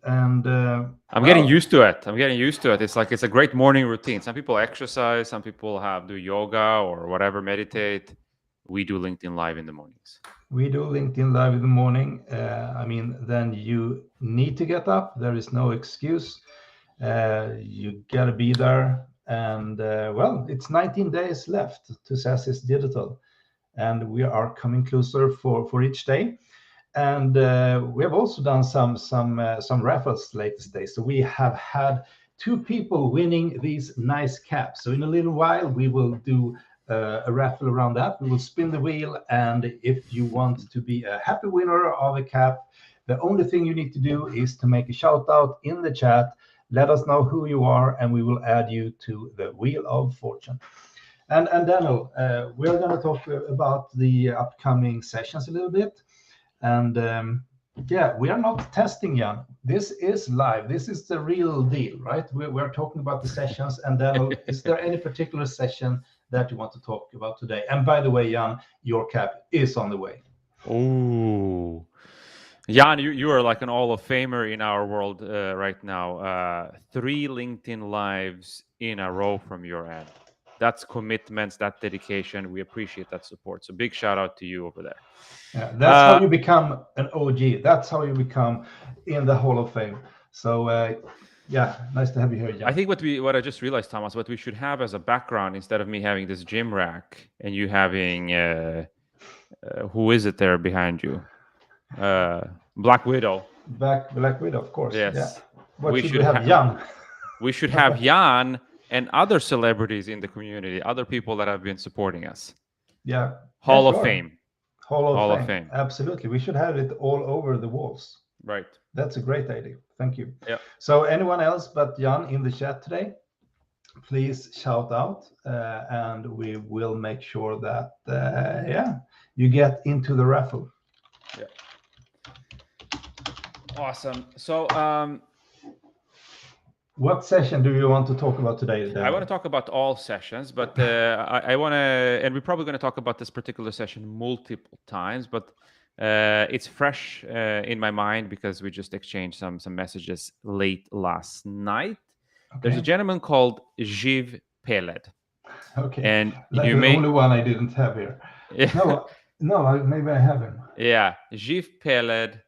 And I'm getting used to it. It's like it's a great morning routine. Some people exercise, some people do yoga or whatever, meditate. We do LinkedIn Live in the mornings. we do LinkedIn Live in the morning. I mean, then you need to get up. There is no excuse. You got to be there. And well, it's 19 days left to SaaSiest Digital, and we are coming closer for each day. And we have also done some raffles latest days. So we have had two people winning these nice caps. So in a little while we will do a raffle around that. We will spin the wheel, and if you want to be a happy winner of a cap, the only thing you need to do is to make a shout out in the chat. Let us know who you are, and we will add you to the Wheel of Fortune. And Daniel, we're going to talk about the upcoming sessions a little bit. And yeah, we are not testing, Jan. This is live. This is the real deal, right? We're talking about the sessions. And Daniel, is there any particular session that you want to talk about today? And by the way, Jan, your cap is on the way. Oh, Jan, you are like an Hall of Famer in our world right now. 3 LinkedIn Lives in a row from your end. That's commitments, that dedication. We appreciate that support. So big shout out to you over there. Yeah, that's how you become an OG. That's how you become in the Hall of Fame. So yeah, nice to have you here, Jan. I think what I just realized, Thomas, what we should have as a background, instead of me having this gym rack and you having who is it there behind you? Black Widow. Black Widow, of course. Yes. Yeah. What should we have, Jan? We should have Jan and other celebrities in the community, other people that have been supporting us. Yeah. Hall sure. of Fame. Hall of Fame. Absolutely. We should have it all over the walls. Right. That's a great idea. Thank you. Yeah. So anyone else but Jan in the chat today, please shout out, and we will make sure that yeah, you get into the raffle. Yeah. Awesome. So what session do you want to talk about today, Daniel? I want to talk about all sessions, but I want to, and we're probably going to talk about this particular session multiple times, but it's fresh in my mind because we just exchanged some messages late last night. Okay. There's a gentleman called Jiv Peled. Okay. And like you the may... only one I didn't have here. No, maybe I have him. Yeah, Jiv Peled.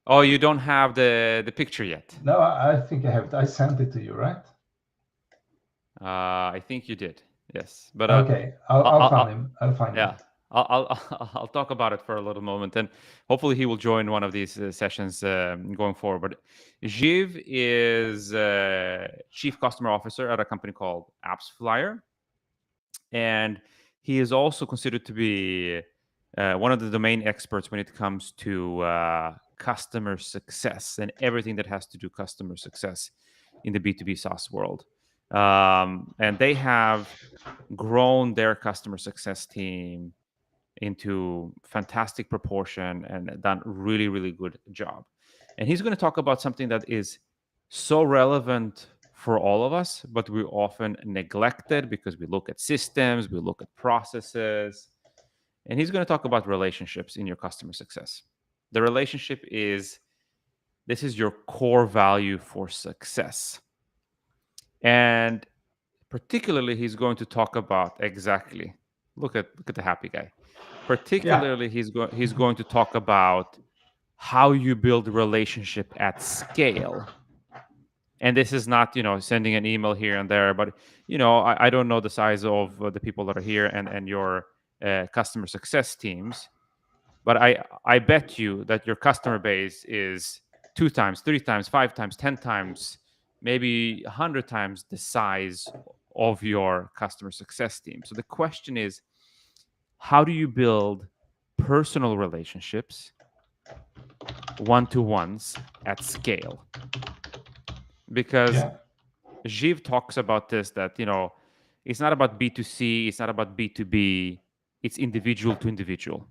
Oh, you don't have the picture yet? No, I think I have it. I sent it to you, right? I think you did. Yes, but okay, I'll find him. I'll find him. Yeah, I'll talk about it for a little moment, and hopefully he will join one of these sessions going forward. But Jiv is Chief Customer Officer at a company called AppsFlyer, and he is also considered to be one of the domain experts when it comes to customer success and everything that has to do customer success in the B2B SaaS world. And they have grown their customer success team into fantastic proportion and done really, really good job. And he's going to talk about something that is so relevant for all of us, but we often neglect it because we look at systems, we look at processes. And he's going to talk about relationships in your customer success. The relationship is your core value for success. And particularly, he's going to talk about exactly, look at the happy guy. Particularly, he's going to talk about how you build a relationship at scale. And this is not, sending an email here and there, but, I don't know the size of the people that are here and your customer success teams. But I bet you that your customer base is 2 times, 3 times, 5 times, 10 times, maybe 100 times the size of your customer success team. So the question is, how do you build personal relationships, one-to-ones at scale? Because Jiv talks about this, that, it's not about B2C, it's not about B2B, it's individual to individual.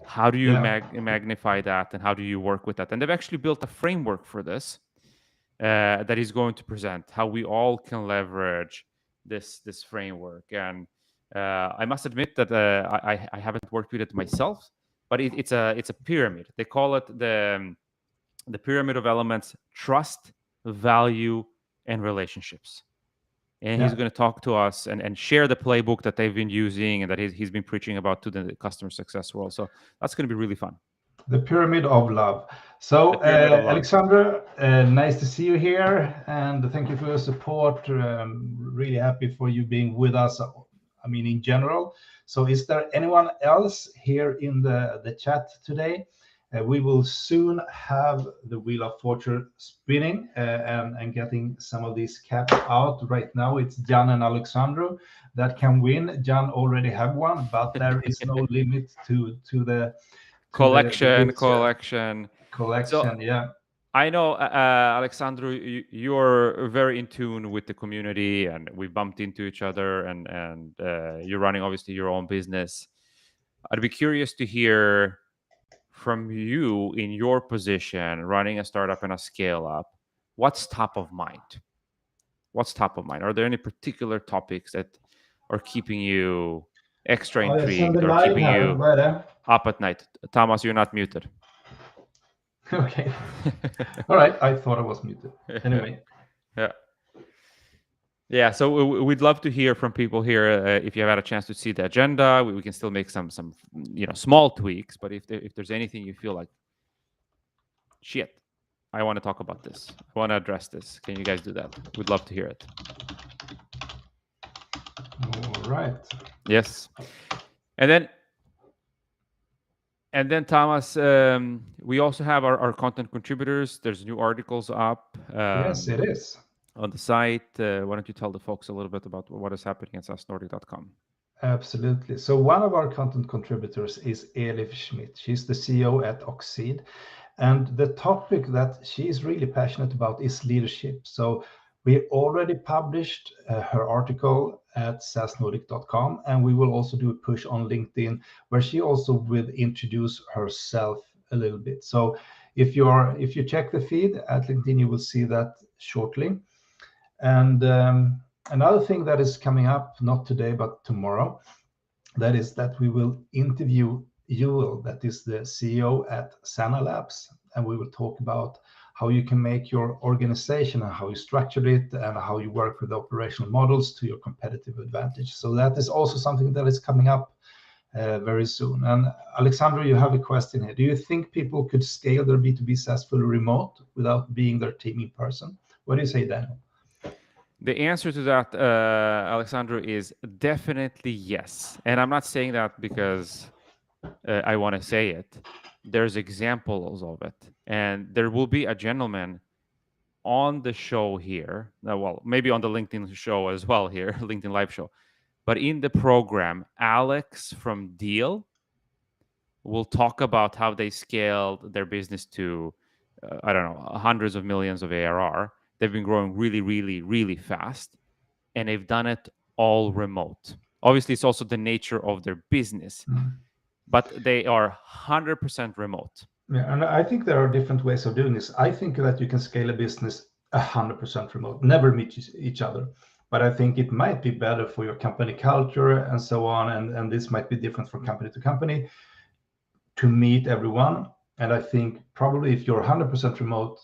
How do you magnify that, and how do you work with that? And they've actually built a framework for this that he's going to present, how we all can leverage this framework. And I must admit that I haven't worked with it myself, but it's a pyramid. They call it the the pyramid of elements: trust, value, and relationships. And he's Yeah. going to talk to us and share the playbook that they've been using and that he's been preaching about to the customer success world. So that's going to be really fun. The pyramid of love. So, The pyramid of love. Alexander, nice to see you here, and thank you for your support. Really happy for you being with us. I mean, in general. So, is there anyone else here in the chat today? We will soon have the Wheel of Fortune spinning and getting some of these caps out. Right now, it's Jan and Alexandru that can win. Jan already have one, but there is no limit to the collection. So yeah. I know, Alexandru, you're very in tune with the community, and we bumped into each other, and you're running obviously your own business. I'd be curious to hear from you in your position, running a startup and a scale up. What's top of mind? What's top of mind? Are there any particular topics that are keeping you extra intrigued or keeping you up at night? Thomas, you're not muted. Okay. All right. I thought I was muted. Anyway. Yeah. So we'd love to hear from people here. If you have had a chance to see the agenda, we can still make some small tweaks. But if there's anything you feel like, shit, I want to talk about this, I want to address this, can you guys do that? We'd love to hear it. All right. Yes. And then Thomas, we also have our content contributors. There's new articles up. Yes, it is. On the site. Why don't you tell the folks a little bit about what is happening at SaaSnordic.com? Absolutely. So one of our content contributors is Elif Schmidt. She's the CEO at Oxid. And the topic that she is really passionate about is leadership. So we already published her article at SaaSnordic.com, and we will also do a push on LinkedIn where she also will introduce herself a little bit. So if you check the feed at LinkedIn, you will see that shortly. And another thing that is coming up, not today, but tomorrow, that is that we will interview Yuval, that is the CEO at Sana Labs, and we will talk about how you can make your organization and how you structure it and how you work with operational models to your competitive advantage. So that is also something that is coming up very soon. And Alexandru, you have a question here. Do you think people could scale their B2B SaaS fully remote without being their team in person? What do you say, Daniel? The answer to that, Alexandru, is definitely yes. And I'm not saying that because I want to say it. There's examples of it. And there will be a gentleman on the show here. Well, maybe on the LinkedIn show as well here, LinkedIn live show. But in the program, Alex from Deal will talk about how they scaled their business to, I don't know, hundreds of millions of ARR. They've been growing really, really, really fast, and they've done it all remote. Obviously, it's also the nature of their business, but they are 100% remote. Yeah, and I think there are different ways of doing this. I think that you can scale a business 100% remote, never meet each other. But I think it might be better for your company culture and so on, and this might be different from company to company, to meet everyone. And I think probably if you're 100% remote,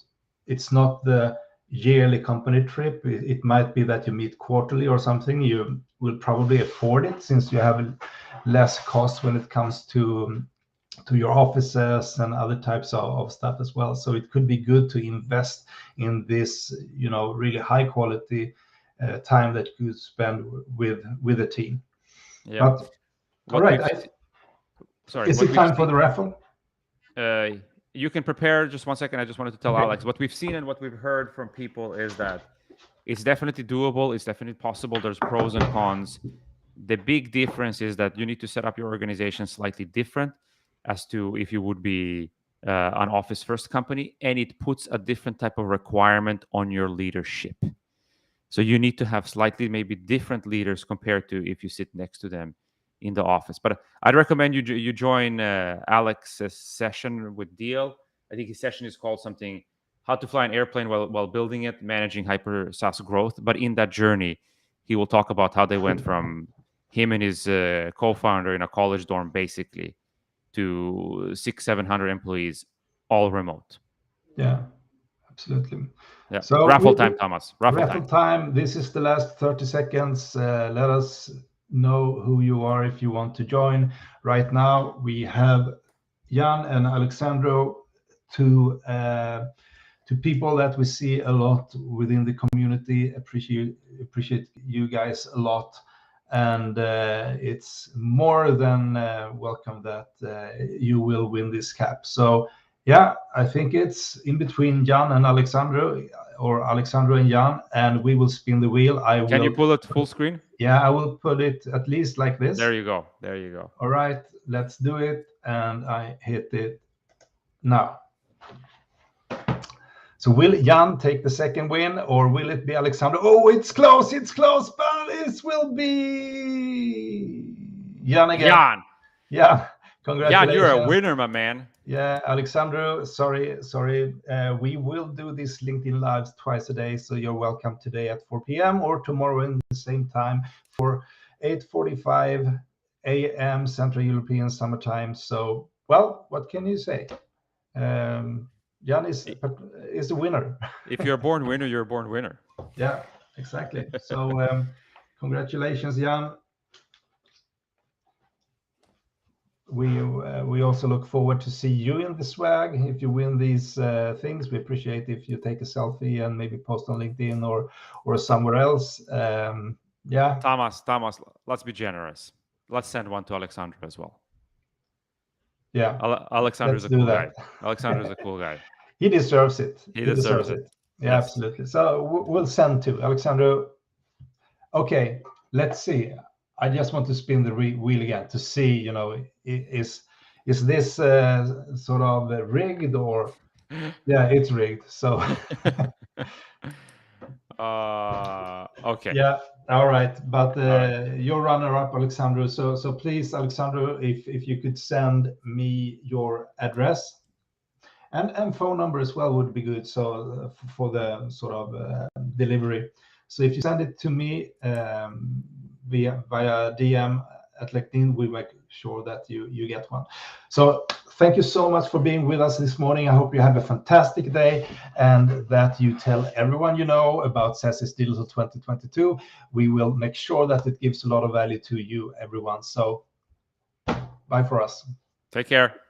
it's not the yearly company trip. It might be that you meet quarterly or something. You will probably afford it since you have less cost when it comes to your offices and other types of stuff as well. So it could be good to invest in this, really high quality time that you spend with a team. Yeah. But all right. Sorry. Is it time for the raffle? You can prepare. Just 1 second. I just wanted to tell Alex what we've seen and what we've heard from people is that it's definitely doable. It's definitely possible. There's pros and cons. The big difference is that you need to set up your organization slightly different as to if you would be an office first company, and it puts a different type of requirement on your leadership. So you need to have slightly maybe different leaders compared to if you sit next to them in the office. But I'd recommend you join Alex's session with Deal. I think his session is called something, how to fly an airplane while building it, managing hyper SaaS growth. But in that journey, he will talk about how they went from him and his co-founder in a college dorm, basically, to 600-700 employees, all remote. Yeah, absolutely. Yeah. So Raffle time, Thomas. Raffle time. This is the last 30 seconds. Let us know who you are if you want to join. Right now, we have Jan and Alexandro, two people that we see a lot within the community. Appreciate you guys a lot, and it's more than welcome that you will win this cap. So yeah, I think it's in between Jan and Alexandro, or Alexandro and Jan, and we will spin the wheel. Can you pull it full screen? Yeah, I will put it at least like this. There you go. There you go. All right, let's do it, and I hit it now. So will Jan take the second win, or will it be Alexander? Oh, it's close, but it will be Jan again. Jan. Yeah, congratulations. Jan, you're a winner, my man. Yeah, Alexandro, sorry. We will do these LinkedIn Lives twice a day, so you're welcome today at 4 p.m. or tomorrow in the same time for 8:45 a.m. Central European Summer Time. So, well, what can you say? Jan is the winner. If you're a born winner, you're a born winner. Yeah, exactly. So congratulations, Jan. We also look forward to see you in the swag. If you win these things, we appreciate if you take a selfie and maybe post on LinkedIn or somewhere else. Yeah. Thomas, let's be generous. Let's send one to Alexander as well. Yeah. Alexander's a cool guy. Alexander's a cool guy. He deserves it. He deserves it. Yeah, yes. Absolutely. So we'll send to Alexander. Okay, let's see. I just want to spin the wheel again to see, is this sort of rigged or? Yeah, it's rigged. So. Okay. Yeah. All right. But your runner-up, Alexandro. So please, Alexandro, if you could send me your address and phone number as well would be good. So for the sort of delivery. So if you send it to me via DM at LinkedIn, we make sure that you get one. So thank you so much for being with us this morning. I hope you have a fantastic day and that you tell everyone you know about SaaSiest Digital 2022. We will make sure that it gives a lot of value to you, everyone. So bye for us. Take care.